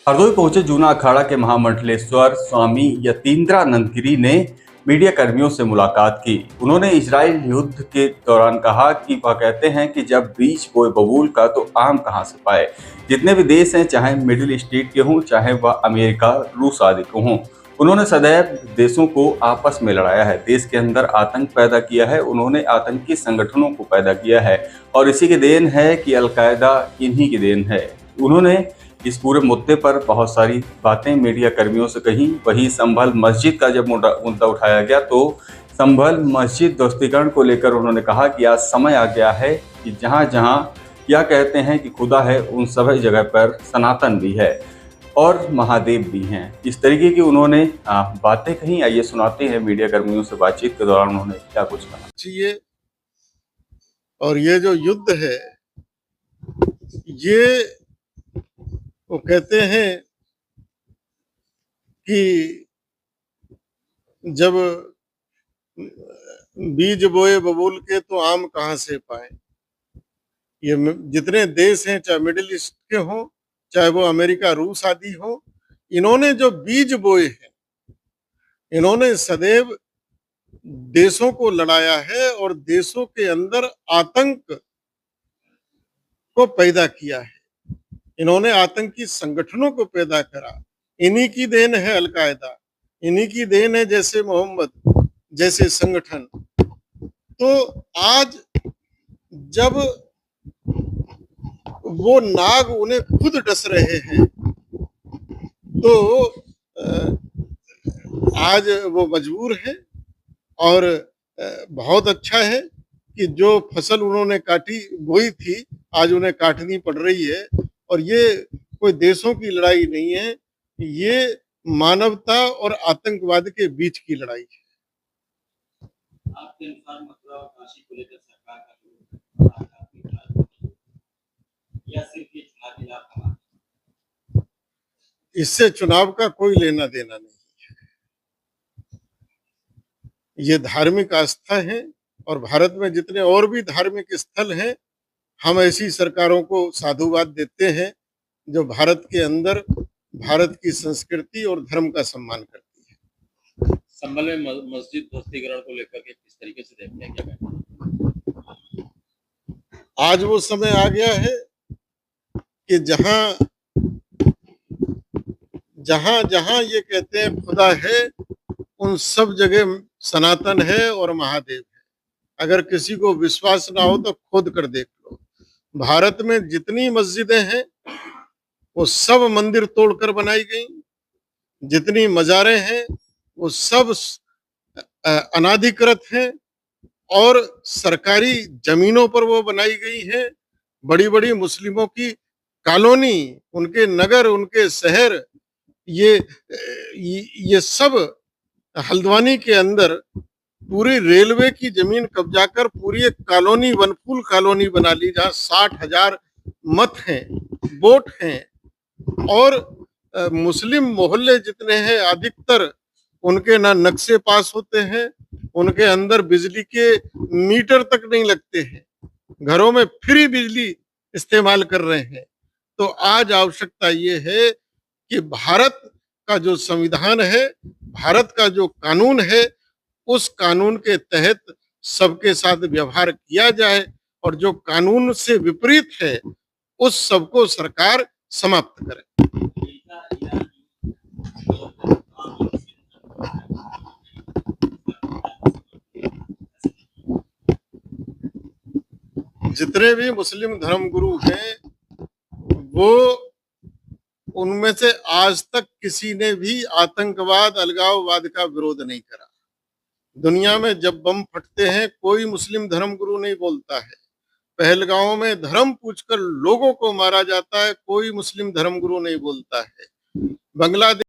हरदोई पहुंचे जूना अखाड़ा के महामंडलेश्वर स्वामी यतीन्द्रानंद गिरी ने मीडिया कर्मियों से मुलाकात की। उन्होंने इजराइल युद्ध के दौरान कहा कि वह कहते हैं कि जब बीज बोए बबूल का तो आम कहां से पाए। जितने भी देश हैं, चाहे मिडिल ईस्ट के हों, चाहे वह अमेरिका रूस आदि के हों, उन्होंने सदैव देशों को आपस में लड़ाया है, देश के अंदर आतंक पैदा किया है, उन्होंने आतंकी संगठनों को पैदा किया है और इसी की देन है कि अलकायदा इन्हीं की देन है। उन्होंने इस पूरे मुद्दे पर बहुत सारी बातें मीडिया कर्मियों से कही। वहीं संभल मस्जिद का जब मुद्दा उठाया गया तो संभल मस्जिद ध्वस्तीकरण को लेकर उन्होंने कहा कि आज समय आ गया है कि जहां जहां या कहते हैं कि खुदा है, उन सभी जगह पर सनातन भी है और महादेव भी हैं। इस तरीके की उन्होंने बातें कही। आइए सुनाते हैं मीडिया कर्मियों से बातचीत के दौरान उन्होंने क्या कुछ कहा। चाहिए और ये जो युद्ध है, ये वो कहते हैं कि जब बीज बोए बबूल के तो आम कहाँ से पाए। ये जितने देश हैं, चाहे मिडिल ईस्ट के हों, चाहे वो अमेरिका रूस आदि हो, इन्होंने जो बीज बोए हैं, इन्होंने सदैव देशों को लड़ाया है और देशों के अंदर आतंक को पैदा किया है। इन्होंने आतंकी संगठनों को पैदा करा। इन्हीं की देन है अलकायदा, इन्हीं की देन है जैसे मोहम्मद जैसे संगठन। तो आज जब वो नाग उन्हें खुद डस रहे हैं, तो आज वो मजबूर है। और बहुत अच्छा है कि जो फसल उन्होंने काटी बोई थी, आज उन्हें काटनी पड़ रही है। और ये कोई देशों की लड़ाई नहीं है, ये मानवता और आतंकवाद के बीच की लड़ाई है। आपके अनुसार मथुरा और काशी को लेकर सरकार का या सिर्फ ये चुनावी लाभ, इससे चुनाव का कोई लेना देना नहीं है। ये धार्मिक आस्था है और भारत में जितने और भी धार्मिक स्थल हैं, हम ऐसी सरकारों को साधुवाद देते हैं जो भारत के अंदर भारत की संस्कृति और धर्म का सम्मान करती है। संभल में मस्जिद ध्वस्तीकरण को लेकर के किस तरीके से देखते हैं, क्या आज वो समय आ गया है कि जहां जहां ये कहते हैं खुदा है, उन सब जगह सनातन है और महादेव है। अगर किसी को विश्वास ना हो तो खोद कर देख लो। भारत में जितनी मस्जिदें हैं वो सब मंदिर तोड़कर बनाई गई। जितनी मजारें हैं वो सब अनाधिकृत हैं और सरकारी जमीनों पर वो बनाई गई हैं। बड़ी बड़ी मुस्लिमों की कॉलोनी, उनके नगर, उनके शहर, ये सब हल्द्वानी के अंदर पूरी रेलवे की जमीन कब्जा कर पूरी एक कॉलोनी, वनफूल कॉलोनी बना ली, जहाँ 60,000 मठ हैं, बोट हैं। और मुस्लिम मोहल्ले जितने हैं, अधिकतर उनके ना नक्शे पास होते हैं, उनके अंदर बिजली के मीटर तक नहीं लगते हैं, घरों में फ्री बिजली इस्तेमाल कर रहे हैं। तो आज आवश्यकता ये है कि भारत का जो संविधान है, भारत का जो कानून है, उस कानून के तहत सबके साथ व्यवहार किया जाए और जो कानून से विपरीत है उस सबको सरकार समाप्त करे। जितने भी मुस्लिम धर्मगुरु हैं, वो उनमें से आज तक किसी ने भी आतंकवाद, अलगाववाद का विरोध नहीं करा। दुनिया में जब बम फटते हैं, कोई मुस्लिम धर्मगुरु नहीं बोलता है। पहलगांव में धर्म पूछकर लोगों को मारा जाता है, कोई मुस्लिम धर्मगुरु नहीं बोलता है। बांग्लादेश